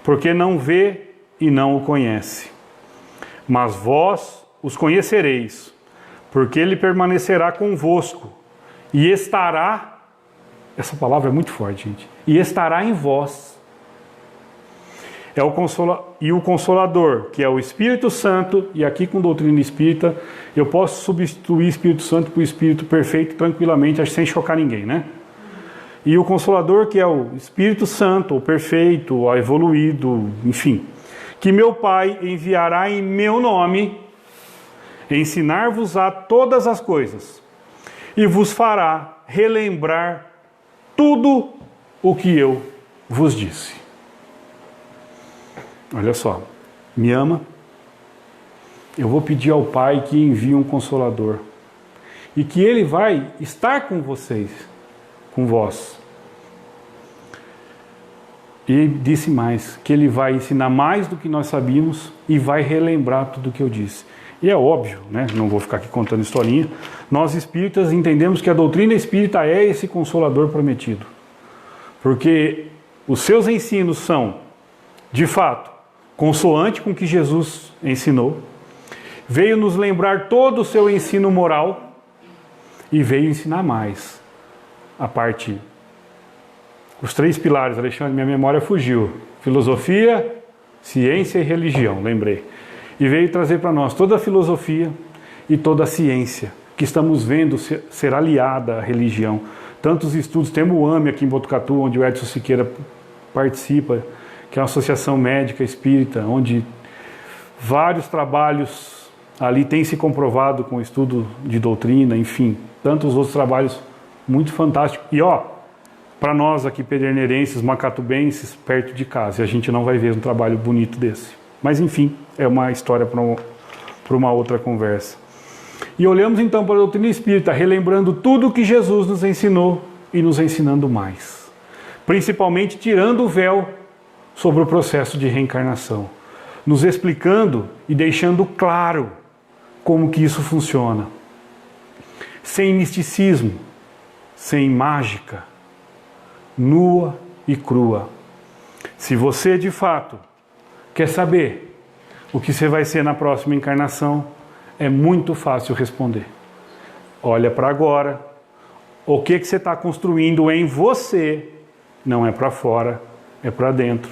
Porque não vê e não o conhece. Mas vós os conhecereis, porque ele permanecerá convosco e estará, essa palavra é muito forte, gente, e estará em vós. E o Consolador, que é o Espírito Santo, e aqui com doutrina espírita, eu posso substituir Espírito Santo por Espírito Perfeito tranquilamente, sem chocar ninguém, né? E o Consolador, que é o Espírito Santo, o Perfeito, o evoluído, enfim, que meu Pai enviará em meu nome, ensinar-vos-á todas as coisas, e vos fará relembrar tudo o que eu vos disse. Olha só, me ama? Eu vou pedir ao Pai que envie um Consolador, e que Ele vai estar com vocês, com vós. E disse mais, que Ele vai ensinar mais do que nós sabíamos e vai relembrar tudo o que eu disse. E é óbvio, né? Não vou ficar aqui contando historinha, nós espíritas entendemos que a doutrina espírita é esse Consolador prometido. Porque os seus ensinos são, de fato, consoante com o que Jesus ensinou, veio nos lembrar todo o seu ensino moral e veio ensinar mais. A parte, os 3 pilares, Alexandre, minha memória fugiu. Filosofia, ciência e religião, lembrei. E veio trazer para nós toda a filosofia e toda a ciência, que estamos vendo ser aliada à religião. Tantos estudos, temos o AME aqui em Botucatu, onde o Edson Siqueira participa, que é uma associação médica espírita, onde vários trabalhos ali têm se comprovado com estudo de doutrina, enfim, tantos outros trabalhos muito fantásticos. E para nós aqui pederneirenses, macatubenses, perto de casa, e a gente não vai ver um trabalho bonito desse. Mas enfim, é uma história para uma outra conversa. E olhamos então para a doutrina espírita, relembrando tudo o que Jesus nos ensinou e nos ensinando mais. Principalmente tirando o véu sobre o processo de reencarnação, nos explicando e deixando claro como que isso funciona. Sem misticismo, sem mágica, nua e crua. Se você de fato quer saber o que você vai ser na próxima encarnação, é muito fácil responder. Olha para agora, o que você está construindo em você, não é para fora, é para dentro.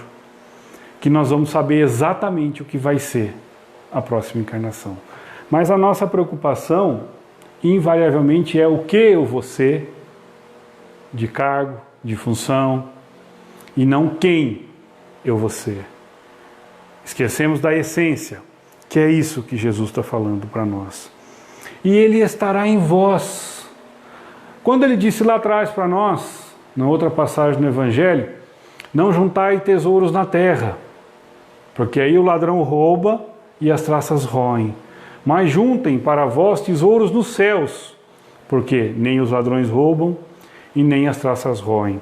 Que nós vamos saber exatamente o que vai ser a próxima encarnação. Mas a nossa preocupação, invariavelmente, é o que eu vou ser, de cargo, de função, e não quem eu vou ser. Esquecemos da essência, que é isso que Jesus está falando para nós. E Ele estará em vós. Quando Ele disse lá atrás para nós, na outra passagem no Evangelho, não juntai tesouros na terra, porque aí o ladrão rouba e as traças roem. Mas juntem para vós tesouros nos céus, porque nem os ladrões roubam e nem as traças roem.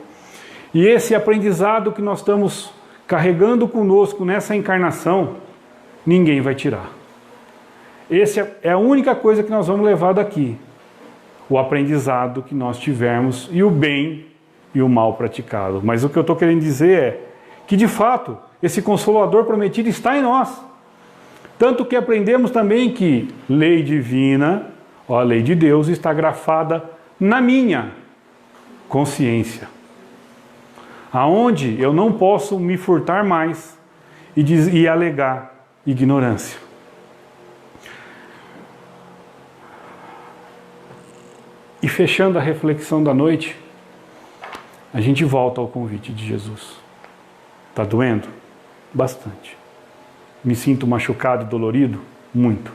E esse aprendizado que nós estamos carregando conosco nessa encarnação, ninguém vai tirar. Essa é a única coisa que nós vamos levar daqui. O aprendizado que nós tivermos e o bem e o mal praticado. Mas o que eu estou querendo dizer é que, de fato, esse Consolador prometido está em nós. Tanto que aprendemos também que lei divina, a lei de Deus, está grafada na minha consciência. Aonde eu não posso me furtar mais e alegar ignorância. E fechando a reflexão da noite, a gente volta ao convite de Jesus. Está doendo? Bastante. Me sinto machucado e dolorido? Muito.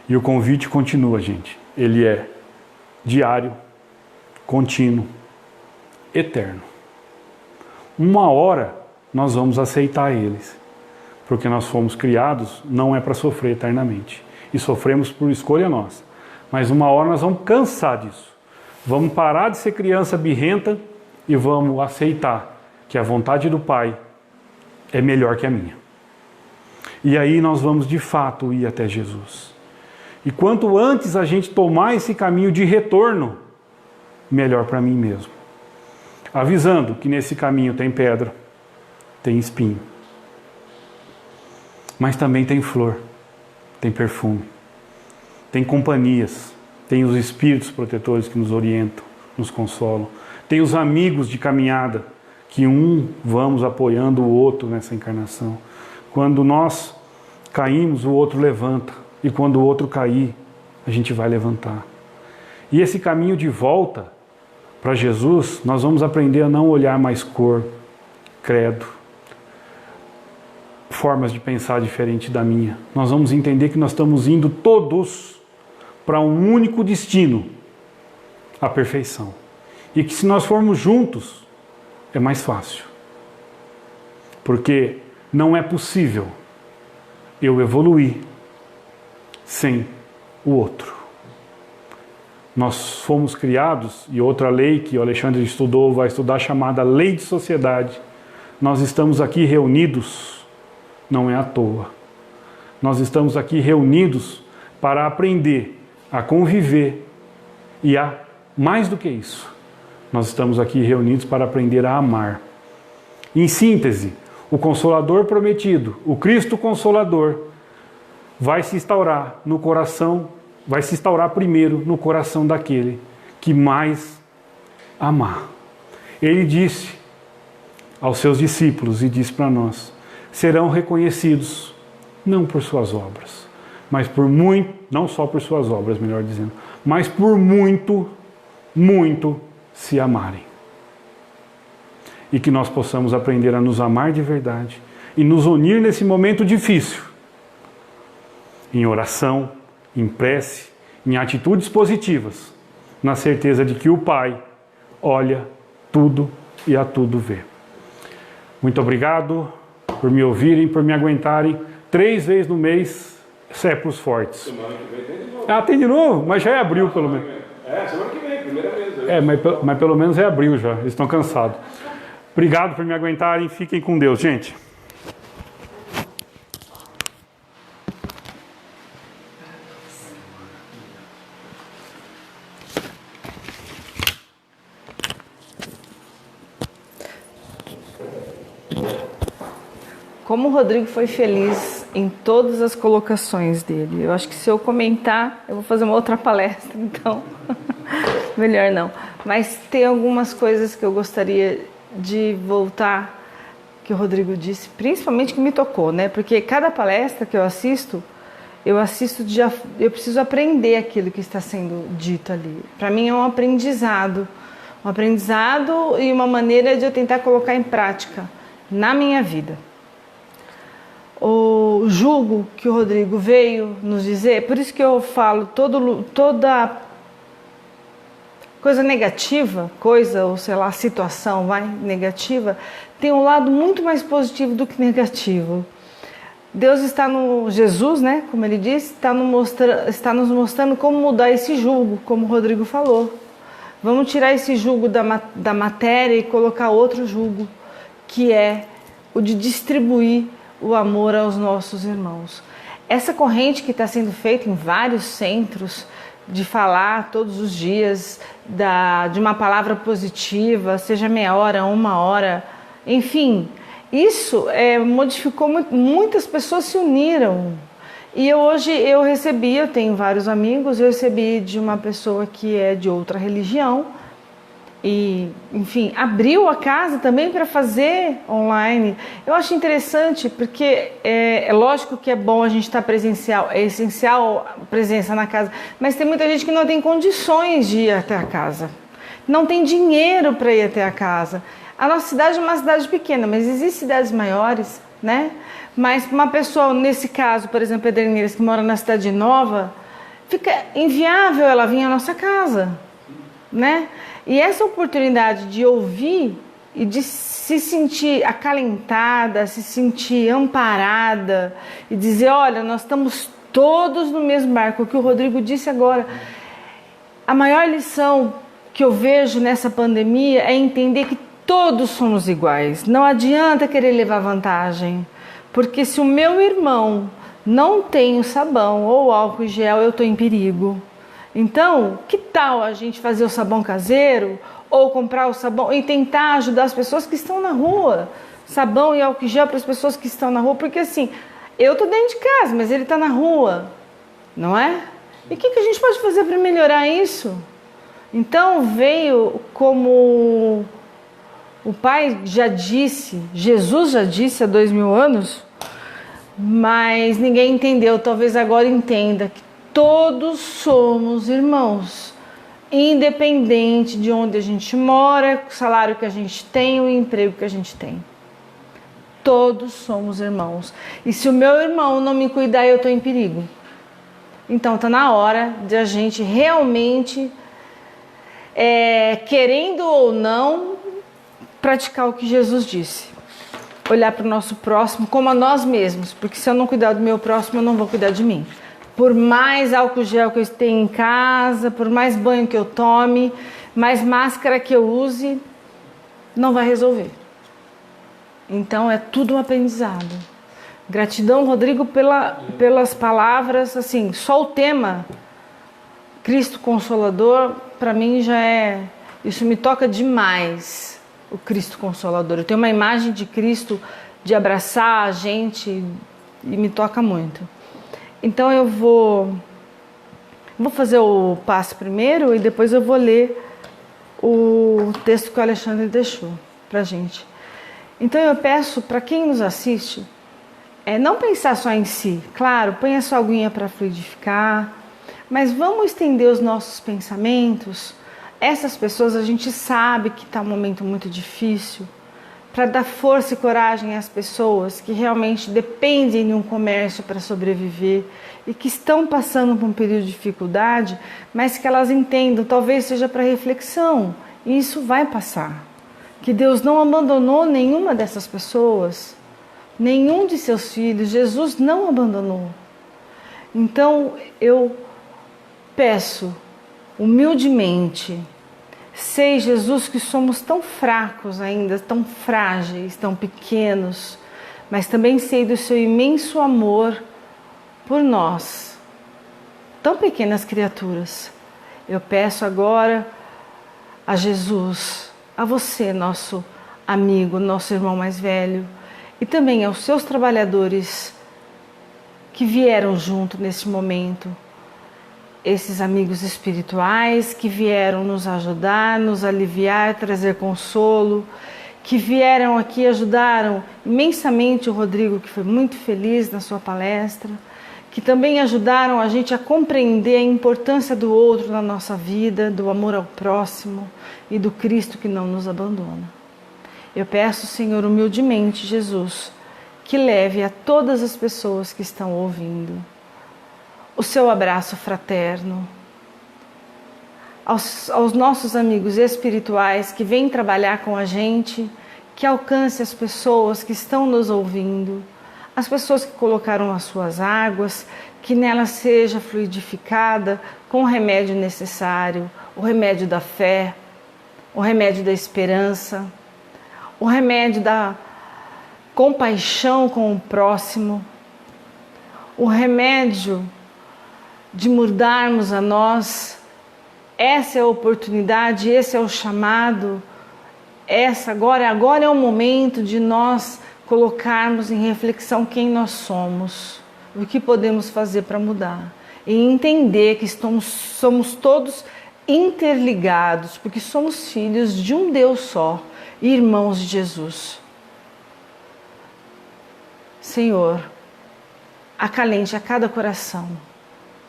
E o convite continua, gente. Ele é diário, contínuo, eterno. Uma hora nós vamos aceitar eles, porque nós fomos criados não é para sofrer eternamente. E sofremos por escolha nossa. Mas uma hora nós vamos cansar disso. Vamos parar de ser criança birrenta e vamos aceitar que a vontade do Pai é melhor que a minha. E aí nós vamos de fato ir até Jesus. E quanto antes a gente tomar esse caminho de retorno, melhor para mim mesmo. Avisando que nesse caminho tem pedra, tem espinho. Mas também tem flor, tem perfume, tem companhias, tem os espíritos protetores que nos orientam, nos consolam. Tem os amigos de caminhada, que vamos apoiando o outro nessa encarnação. Quando nós caímos, o outro levanta. E quando o outro cair, a gente vai levantar. E esse caminho de volta para Jesus, nós vamos aprender a não olhar mais cor, credo, formas de pensar diferente da minha. Nós vamos entender que nós estamos indo todos para um único destino, a perfeição. E que se nós formos juntos, é mais fácil. Porque não é possível eu evoluir sem o outro. Nós fomos criados, e outra lei que o Alexandre estudou, vai estudar, chamada Lei de Sociedade. Nós estamos aqui reunidos, não é à toa. Nós estamos aqui reunidos para aprender a conviver e a, mais do que isso, nós estamos aqui reunidos para aprender a amar. Em síntese, o Consolador prometido, o Cristo Consolador, vai se instaurar no coração, vai se instaurar primeiro no coração daquele que mais amar. Ele disse aos seus discípulos e disse para nós: serão reconhecidos não por suas obras, mas por muito, não só por suas obras, melhor dizendo, mas por muito, muito se amarem. E que nós possamos aprender a nos amar de verdade e nos unir nesse momento difícil, em oração, em prece, em atitudes positivas, na certeza de que o Pai olha tudo e a tudo vê. Muito obrigado por me ouvirem, por me aguentarem. 3 vezes no mês, isso é para os fortes. Semana que vem tem de novo. Ah, tem de novo? Mas já é abril, pelo menos. Semana que vem, primeira vez. Mas pelo menos é abril já, eles estão cansados. Obrigado por me aguentarem, fiquem com Deus, gente. Como o Rodrigo foi feliz em todas as colocações dele. Eu acho que se eu comentar, eu vou fazer uma outra palestra, então melhor não. Mas tem algumas coisas que eu gostaria de voltar, que o Rodrigo disse, principalmente que me tocou, né? Porque cada palestra que eu assisto eu preciso aprender aquilo que está sendo dito ali. Para mim é um aprendizado e uma maneira de eu tentar colocar em prática na minha vida. O julgo que o Rodrigo veio nos dizer, por isso que eu falo, toda coisa negativa, ou sei lá, situação negativa, tem um lado muito mais positivo do que negativo. Deus está no... Jesus, né, como ele disse, está nos mostrando como mudar esse jugo, como o Rodrigo falou. Vamos tirar esse jugo da matéria e colocar outro jugo, que é o de distribuir o amor aos nossos irmãos. Essa corrente que está sendo feita em vários centros, de falar todos os dias de uma palavra positiva, seja meia hora, 1 hora, enfim, isso modificou muitas pessoas se uniram. E hoje eu tenho vários amigos, eu recebi de uma pessoa que é de outra religião e, enfim, abriu a casa também para fazer online. Eu acho interessante porque é lógico que é bom a gente estar presencial, é essencial a presença na casa, mas tem muita gente que não tem condições de ir até a casa, não tem dinheiro para ir até a casa. A nossa cidade é uma cidade pequena, mas existem cidades maiores, né? Mas uma pessoa, nesse caso, por exemplo, Pederneiras, que mora na cidade nova, fica inviável ela vir à nossa casa, né? E essa oportunidade de ouvir e de se sentir acalentada, se sentir amparada e dizer, olha, nós estamos todos no mesmo barco, o que o Rodrigo disse agora. A maior lição que eu vejo nessa pandemia é entender que todos somos iguais. Não adianta querer levar vantagem. Porque se o meu irmão não tem o sabão ou o álcool em gel, eu estou em perigo. Então, que tal a gente fazer o sabão caseiro ou comprar o sabão e tentar ajudar as pessoas que estão na rua? Sabão e álcool em gel para as pessoas que estão na rua. Porque assim, eu estou dentro de casa, mas ele está na rua, não é? E o que a gente pode fazer para melhorar isso? Então, veio como... O Pai já disse, Jesus já disse há 2000 anos, mas ninguém entendeu, talvez agora entenda que todos somos irmãos, independente de onde a gente mora, o salário que a gente tem, o emprego que a gente tem. Todos somos irmãos. E se o meu irmão não me cuidar, eu estou em perigo. Então está na hora de a gente realmente, querendo ou não, praticar o que Jesus disse, olhar para o nosso próximo como a nós mesmos, porque se eu não cuidar do meu próximo, eu não vou cuidar de mim. Por mais álcool gel que eu tenha em casa, por mais banho que eu tome, mais máscara que eu use, não vai resolver. Então é tudo um aprendizado. Gratidão, Rodrigo, pelas palavras, assim, só o tema Cristo Consolador, para mim isso me toca demais. O Cristo Consolador. Eu tenho uma imagem de Cristo de abraçar a gente e me toca muito. Então eu vou fazer o passe primeiro e depois eu vou ler o texto que o Alexandre deixou pra gente. Então eu peço para quem nos assiste, não pensar só em si. Claro, põe a sua aguinha para fluidificar, mas vamos estender os nossos pensamentos. Essas pessoas, a gente sabe que está um momento muito difícil, para dar força e coragem às pessoas que realmente dependem de um comércio para sobreviver e que estão passando por um período de dificuldade, mas que elas entendam, talvez seja para reflexão, e isso vai passar. Que Deus não abandonou nenhuma dessas pessoas, nenhum de seus filhos, Jesus não abandonou. Então eu peço humildemente, sei, Jesus, que somos tão fracos ainda, tão frágeis, tão pequenos, mas também sei do seu imenso amor por nós, tão pequenas criaturas. Eu peço agora a Jesus, a você, nosso amigo, nosso irmão mais velho, e também aos seus trabalhadores que vieram junto nesse momento, esses amigos espirituais que vieram nos ajudar, nos aliviar, trazer consolo, que vieram aqui e ajudaram imensamente o Rodrigo, que foi muito feliz na sua palestra, que também ajudaram a gente a compreender a importância do outro na nossa vida, do amor ao próximo e do Cristo que não nos abandona. Eu peço, Senhor, humildemente, Jesus, que leve a todas as pessoas que estão ouvindo o seu abraço fraterno, aos nossos amigos espirituais que vêm trabalhar com a gente, que alcance as pessoas que estão nos ouvindo, as pessoas que colocaram as suas águas, que nela seja fluidificada com o remédio necessário, o remédio da fé, o remédio da esperança, o remédio da compaixão com o próximo, o remédio de mudarmos a nós. Essa é a oportunidade, esse é o chamado, agora é o momento de nós colocarmos em reflexão quem nós somos, o que podemos fazer para mudar e entender que somos todos interligados, porque somos filhos de um Deus só, irmãos de Jesus. Senhor, acalente a cada coração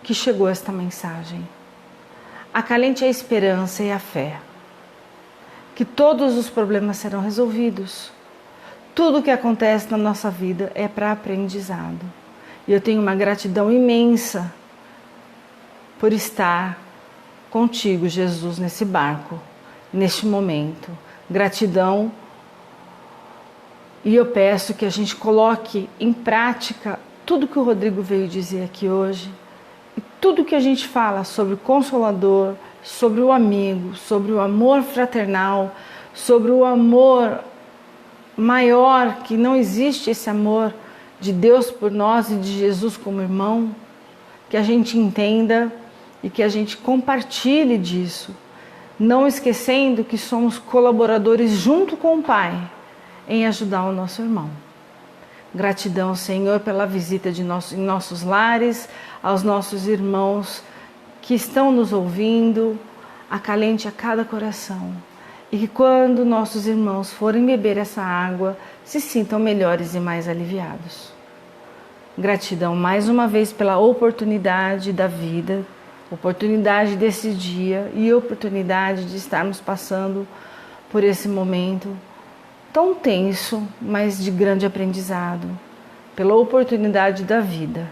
que chegou esta mensagem. Acalente a esperança e a fé, que todos os problemas serão resolvidos. Tudo o que acontece na nossa vida é para aprendizado. E eu tenho uma gratidão imensa por estar contigo, Jesus, nesse barco, neste momento. Gratidão. E eu peço que a gente coloque em prática tudo que o Rodrigo veio dizer aqui hoje. E tudo que a gente fala sobre o Consolador, sobre o amigo, sobre o amor fraternal, sobre o amor maior, que não existe esse amor de Deus por nós e de Jesus como irmão, que a gente entenda e que a gente compartilhe disso, não esquecendo que somos colaboradores junto com o Pai em ajudar o nosso irmão. Gratidão, Senhor, pela visita em nossos lares, aos nossos irmãos que estão nos ouvindo, acalente a cada coração. E que quando nossos irmãos forem beber essa água, se sintam melhores e mais aliviados. Gratidão mais uma vez pela oportunidade da vida, oportunidade desse dia e oportunidade de estarmos passando por esse momento tão tenso, mas de grande aprendizado, pela oportunidade da vida.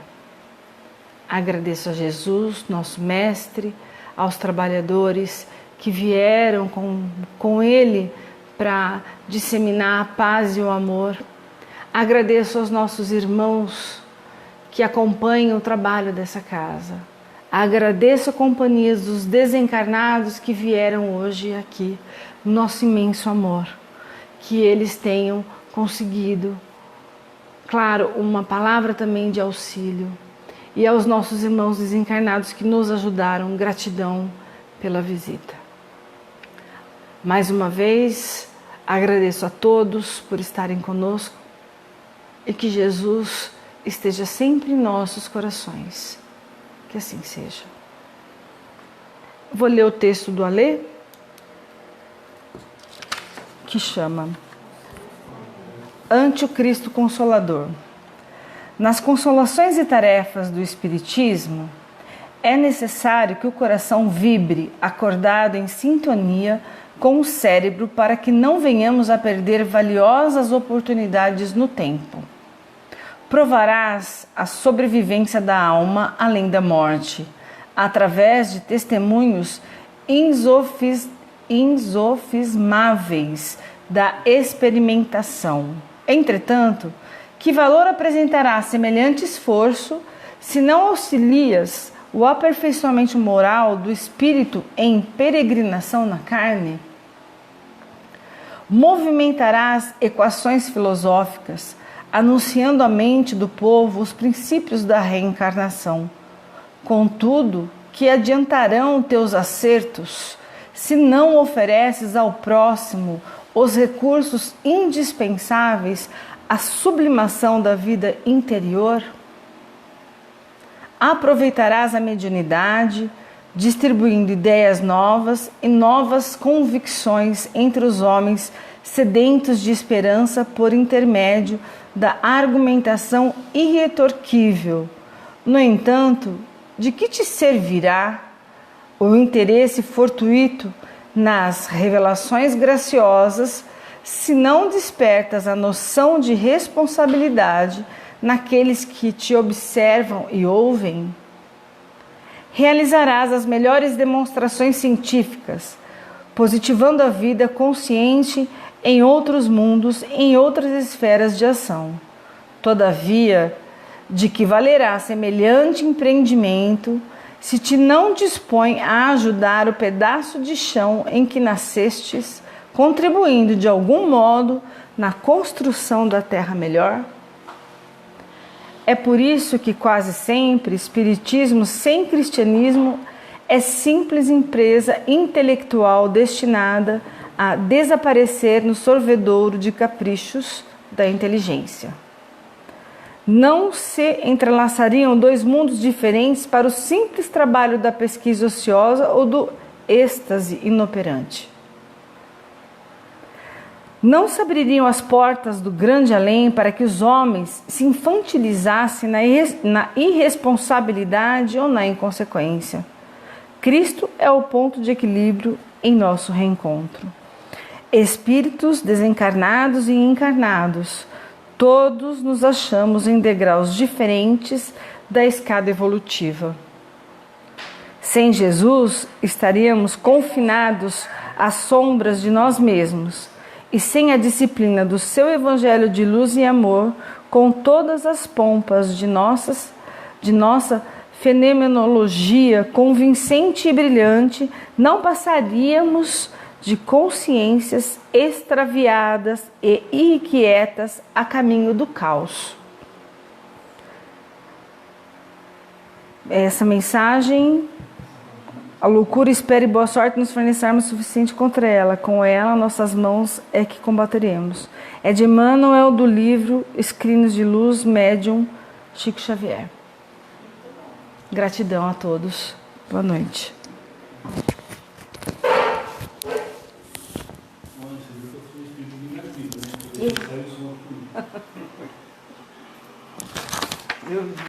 Agradeço a Jesus, nosso Mestre, aos trabalhadores que vieram com Ele para disseminar a paz e o amor. Agradeço aos nossos irmãos que acompanham o trabalho dessa casa. Agradeço a companhia dos desencarnados que vieram hoje aqui, nosso imenso amor. Que eles tenham conseguido, claro, uma palavra também de auxílio. E aos nossos irmãos desencarnados que nos ajudaram, gratidão pela visita. Mais uma vez, agradeço a todos por estarem conosco e que Jesus esteja sempre em nossos corações. Que assim seja. Vou ler o texto do Alê, que chama Ante o Cristo Consolador. Nas consolações e tarefas do Espiritismo, é necessário que o coração vibre, acordado em sintonia com o cérebro, para que não venhamos a perder valiosas oportunidades no tempo. Provarás a sobrevivência da alma além da morte, através de testemunhos insofismáveis da experimentação. Entretanto, que valor apresentará semelhante esforço se não auxilias o aperfeiçoamento moral do espírito em peregrinação na carne? Movimentarás equações filosóficas, anunciando à mente do povo os princípios da reencarnação. Contudo, que adiantarão teus acertos se não ofereces ao próximo os recursos indispensáveis à sublimação da vida interior? Aproveitarás a mediunidade, distribuindo ideias novas e novas convicções entre os homens sedentos de esperança por intermédio da argumentação irretorquível. No entanto, de que te servirá o interesse fortuito nas revelações graciosas se não despertas a noção de responsabilidade naqueles que te observam e ouvem? Realizarás as melhores demonstrações científicas, positivando a vida consciente em outros mundos, em outras esferas de ação. Todavia, de que valerá semelhante empreendimento se te não dispõe a ajudar o pedaço de chão em que nascestes, contribuindo de algum modo na construção da terra melhor? É por isso que quase sempre espiritismo sem cristianismo é simples empresa intelectual destinada a desaparecer no sorvedouro de caprichos da inteligência. Não se entrelaçariam dois mundos diferentes para o simples trabalho da pesquisa ociosa ou do êxtase inoperante. Não se abririam as portas do grande além para que os homens se infantilizassem na irresponsabilidade ou na inconsequência. Cristo é o ponto de equilíbrio em nosso reencontro. Espíritos desencarnados e encarnados, todos nos achamos em degraus diferentes da escada evolutiva. Sem Jesus, estaríamos confinados às sombras de nós mesmos, e sem a disciplina do seu evangelho de luz e amor, com todas as pompas de nossa fenomenologia convincente e brilhante, não passaríamos de consciências extraviadas e irrequietas a caminho do caos. Essa mensagem: a loucura espera e boa sorte nos fornecer armas suficiente contra ela. Com ela, nossas mãos é que combateremos. É de Emmanuel, do livro Escrinos de Luz, médium Chico Xavier. Gratidão a todos. Boa noite.